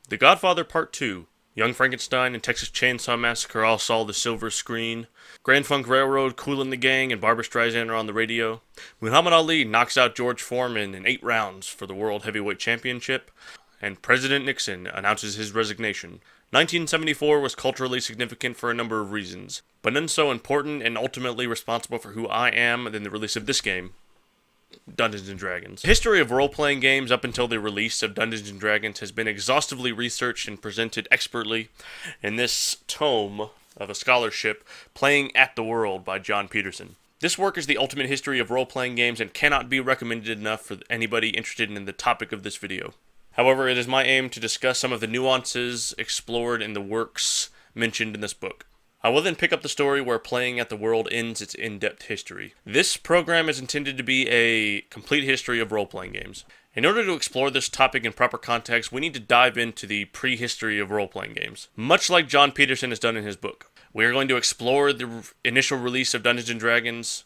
The Godfather Part 2. Young Frankenstein and Texas Chainsaw Massacre all saw the silver screen. Grand Funk Railroad, Kool and the Gang, and Barbra Streisand are on the radio. Muhammad Ali knocks out George Foreman in 8 rounds for the World Heavyweight Championship. And President Nixon announces his resignation. 1974 was culturally significant for a number of reasons, but none so important and ultimately responsible for who I am than the release of this game, Dungeons & Dragons. The history of role-playing games up until the release of Dungeons & Dragons has been exhaustively researched and presented expertly in this tome of a scholarship, Playing at the World by John Peterson. This work is the ultimate history of role-playing games and cannot be recommended enough for anybody interested in the topic of this video. However, it is my aim to discuss some of the nuances explored in the works mentioned in this book. I will then pick up the story where Playing at the World ends its in-depth history. This program is intended to be a complete history of role-playing games. In order to explore this topic in proper context, we need to dive into the prehistory of role-playing games, much like John Peterson has done in his book. We are going to explore the initial release of Dungeons & Dragons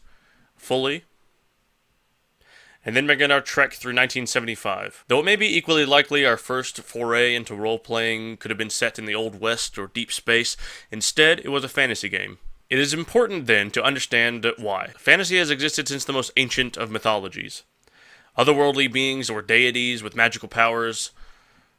fully, and then begin our trek through 1975. Though it may be equally likely our first foray into role-playing could have been set in the Old West or deep space, instead it was a fantasy game. It is important then to understand why. Fantasy has existed since the most ancient of mythologies. Otherworldly beings or deities with magical powers,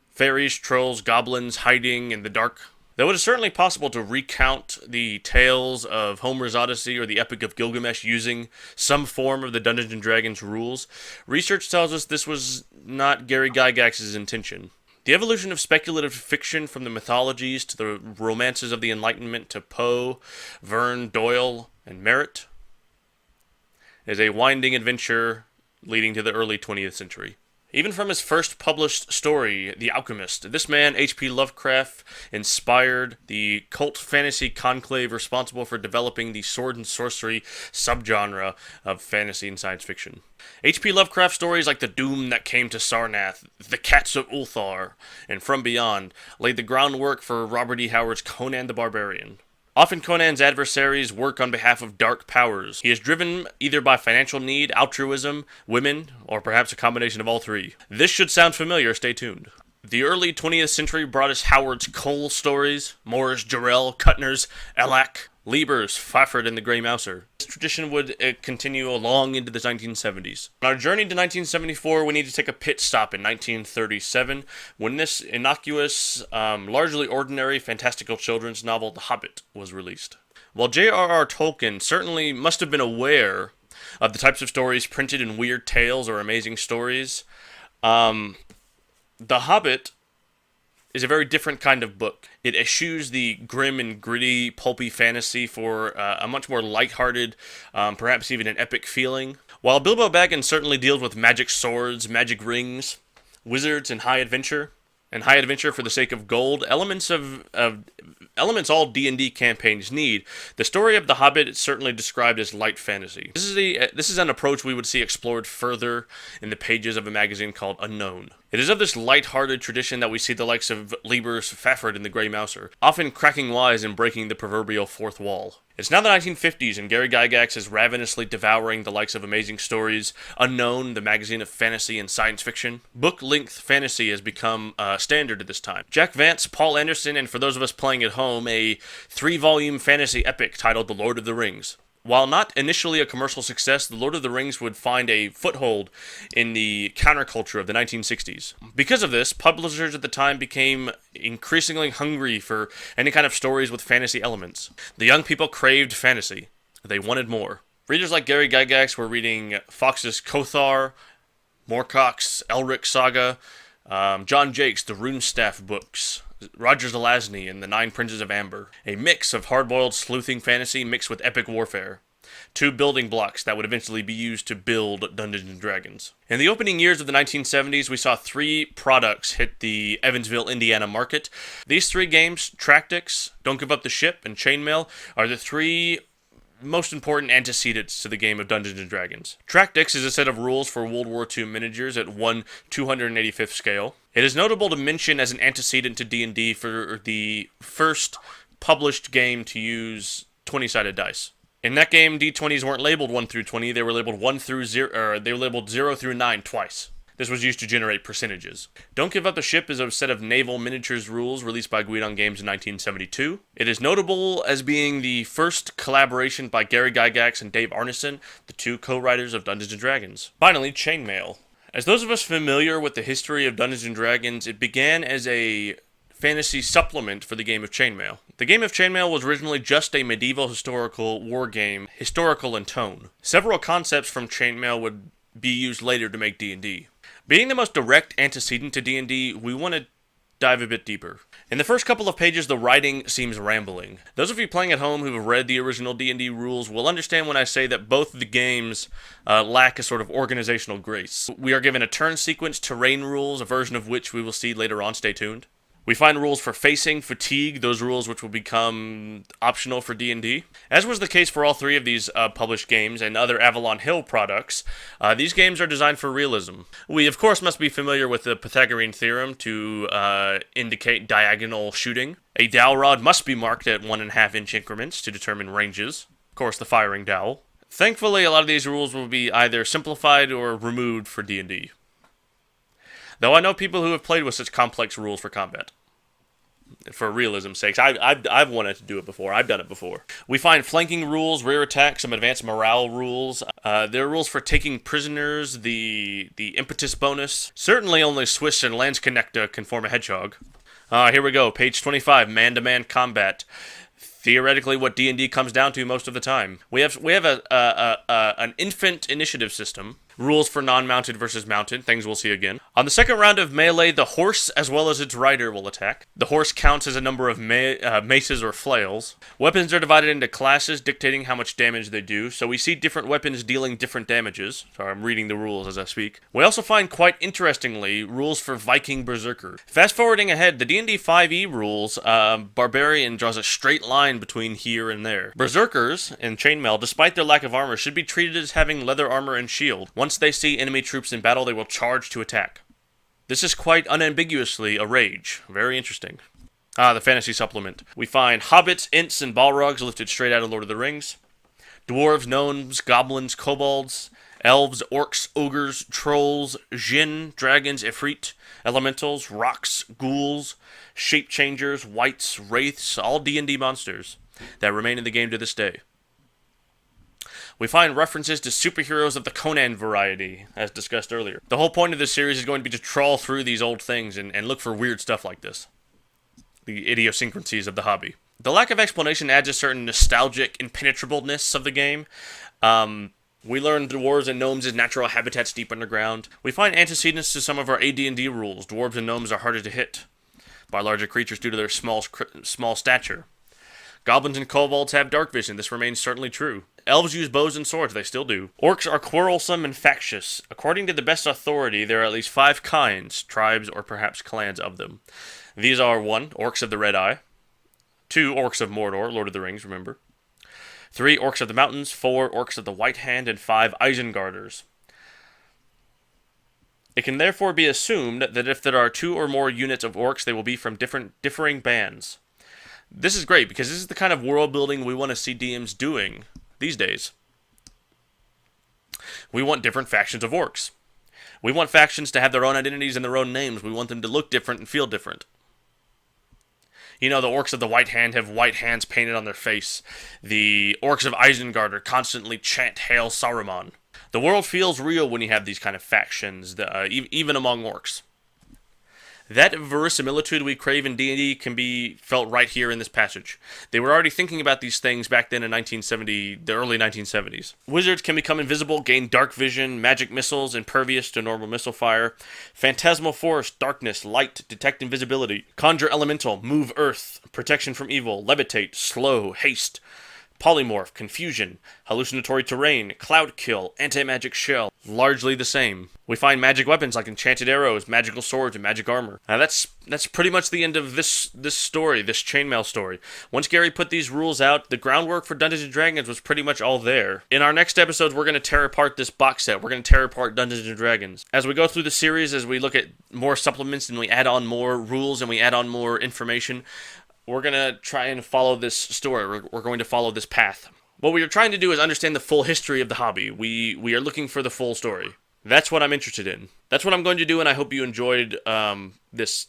fairies, trolls, goblins hiding in the dark. Though it is certainly possible to recount the tales of Homer's Odyssey or the Epic of Gilgamesh using some form of the Dungeons & Dragons rules, research tells us this was not Gary Gygax's intention. The evolution of speculative fiction from the mythologies to the romances of the Enlightenment to Poe, Verne, Doyle, and Merritt is a winding adventure leading to the early 20th century. Even from his first published story, The Alchemist, this man, H.P. Lovecraft, inspired the cult fantasy conclave responsible for developing the sword and sorcery subgenre of fantasy and science fiction. H.P. Lovecraft stories like The Doom That Came to Sarnath, The Cats of Ulthar, and From Beyond laid the groundwork for Robert E. Howard's Conan the Barbarian. Often Conan's adversaries work on behalf of dark powers. He is driven either by financial need, altruism, women, or perhaps a combination of all three. This should sound familiar, stay tuned. The early 20th century brought us Howard's Cole stories, Moore's Jarrell, Kuttner's Elac, Lieber's Fafhrd and the Grey Mouser. This tradition would continue along into the 1970s. On our journey to 1974, we need to take a pit stop in 1937, when this innocuous, largely ordinary fantastical children's novel, The Hobbit, was released. While J.R.R. Tolkien certainly must have been aware of the types of stories printed in weird tales or amazing stories, The Hobbit is a very different kind of book. It eschews the grim and gritty, pulpy fantasy for a much more lighthearted, perhaps even an epic feeling. While Bilbo Baggins certainly deals with magic swords, magic rings, wizards, and high adventure for the sake of gold, elements all D&D campaigns need, the story of The Hobbit is certainly described as light fantasy. This is an approach we would see explored further in the pages of a magazine called Unknown. It is of this light-hearted tradition that we see the likes of Lieber's Fafhrd and the Grey Mouser, often cracking wise and breaking the proverbial fourth wall. It's now the 1950s, and Gary Gygax is ravenously devouring the likes of Amazing Stories, Unknown, the magazine of fantasy and science fiction. Book-length fantasy has become standard at this time. Jack Vance, Paul Anderson, and for those of us playing at home, a 3-volume fantasy epic titled The Lord of the Rings. While not initially a commercial success, The Lord of the Rings would find a foothold in the counterculture of the 1960s. Because of this, publishers at the time became increasingly hungry for any kind of stories with fantasy elements. The young people craved fantasy. They wanted more. Readers like Gary Gygax were reading Fox's Kothar, Moorcock's Elric Saga, John Jake's The Runestaff books, Roger Zelazny and the 9 Princes of Amber. A mix of hard-boiled sleuthing fantasy mixed with epic warfare. 2 building blocks that would eventually be used to build Dungeons & Dragons. In the opening years of the 1970s, we saw 3 products hit the Evansville, Indiana market. These 3 games, Tractics, Don't Give Up the Ship, and Chainmail, are the 3 most important antecedents to the game of Dungeons & Dragons. Tractics is a set of rules for World War II miniatures at 1/285th scale. It is notable to mention as an antecedent to D&D for the first published game to use 20-sided dice. In that game, D20s weren't labeled 1 through 20, they were labeled 0 through 9 twice. This was used to generate percentages. Don't Give Up the Ship is a set of naval miniatures rules released by Guidon Games in 1972. It is notable as being the first collaboration by Gary Gygax and Dave Arneson, the two co-writers of Dungeons & Dragons. Finally, Chainmail. As those of us familiar with the history of Dungeons & Dragons, it began as a fantasy supplement for the game of Chainmail. The game of Chainmail was originally just a medieval historical war game, historical in tone. Several concepts from Chainmail would be used later to make D&D. Being the most direct antecedent to D&D, we want to dive a bit deeper. In the first couple of pages, the writing seems rambling. Those of you playing at home who have read the original D&D rules will understand when I say that both the games lack a sort of organizational grace. We are given a turn sequence, terrain rules, a version of which we will see later on, stay tuned. We find rules for facing, fatigue, those rules which will become optional for D&D. As was the case for all three of these published games and other Avalon Hill products, these games are designed for realism. We, of course, must be familiar with the Pythagorean theorem to indicate diagonal shooting. A dowel rod must be marked at 1.5 inch increments to determine ranges. Of course, the firing dowel. Thankfully, a lot of these rules will be either simplified or removed for D&D. Though I know people who have played with such complex rules for combat. For realism's sake, I've wanted to do it before. I've done it before. We find flanking rules, rear attack, some advanced morale rules. There are rules for taking prisoners, the impetus bonus. Certainly only Swiss and Landsknechte can form a hedgehog. Here we go, page 25, man-to-man combat. Theoretically, what D&D comes down to most of the time. We have an infant initiative system. Rules for non-mounted versus mounted, things we'll see again. On the second round of melee, the horse as well as its rider will attack. The horse counts as a number of maces or flails. Weapons are divided into classes, dictating how much damage they do, so we see different weapons dealing different damages. Sorry, I'm reading the rules as I speak. We also find, quite interestingly, rules for Viking Berserker. Fast forwarding ahead, the D&D 5e rules, Barbarian draws a straight line between here and there. Berserkers, in Chainmail, despite their lack of armor, should be treated as having leather armor and shield. Once they see enemy troops in battle, they will charge to attack. This is quite unambiguously a rage. Very interesting. The fantasy supplement. We find hobbits, ints, and balrogs lifted straight out of Lord of the Rings. Dwarves, gnomes, goblins, kobolds, elves, orcs, ogres, trolls, djinn, dragons, ifrit, elementals, rocks, ghouls, shape changers, wights, wraiths, all D&D monsters that remain in the game to this day. We find references to superheroes of the Conan variety, as discussed earlier. The whole point of this series is going to be to trawl through these old things and look for weird stuff like this. The idiosyncrasies of the hobby. The lack of explanation adds a certain nostalgic impenetrableness of the game. We learn dwarves and gnomes' natural habitats deep underground. We find antecedents to some of our AD&D rules. Dwarves and gnomes are harder to hit by larger creatures due to their small stature. Goblins and kobolds have dark vision. This remains certainly true. Elves use bows and swords. They still do. Orcs are quarrelsome and factious. According to the best authority, there are at least 5 kinds, tribes, or perhaps clans of them. These are 1. Orcs of the Red Eye. 2. Orcs of Mordor, Lord of the Rings, remember. 3. Orcs of the Mountains. 4. Orcs of the White Hand. And 5. Isengarders. It can therefore be assumed that if there are 2 or more units of orcs, they will be from differing bands. This is great, because this is the kind of world building we want to see DMs doing these days. We want different factions of orcs. We want factions to have their own identities and their own names. We want them to look different and feel different. You know, the orcs of the White Hand have white hands painted on their face. The orcs of Isengard constantly chant Hail Saruman. The world feels real when you have these kind of factions, even among orcs. That verisimilitude we crave in D&D can be felt right here in this passage. They were already thinking about these things back then in the early 1970s. Wizards can become invisible, gain dark vision, magic missiles, impervious to normal missile fire, phantasmal force, darkness, light, detect invisibility, conjure elemental, move earth, protection from evil, levitate, slow, haste, polymorph, confusion, hallucinatory terrain, cloud kill, anti-magic shell, largely the same. We find magic weapons like enchanted arrows, magical swords, and magic armor. Now that's pretty much the end of this story, this Chainmail story. Once Gary put these rules out, the groundwork for Dungeons & Dragons was pretty much all there. In our next episodes, we're going to tear apart this box set. We're going to tear apart Dungeons & Dragons. As we go through the series, as we look at more supplements and we add on more rules and we add on more information, we're going to try and follow this story. We're going to follow this path. What we are trying to do is understand the full history of the hobby. We are looking for the full story. That's what I'm interested in. That's what I'm going to do, and I hope you enjoyed this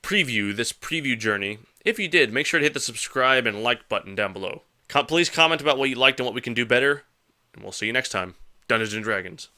preview journey. If you did, make sure to hit the subscribe and like button down below. Please comment about what you liked and what we can do better, and we'll see you next time. Dungeons and Dragons.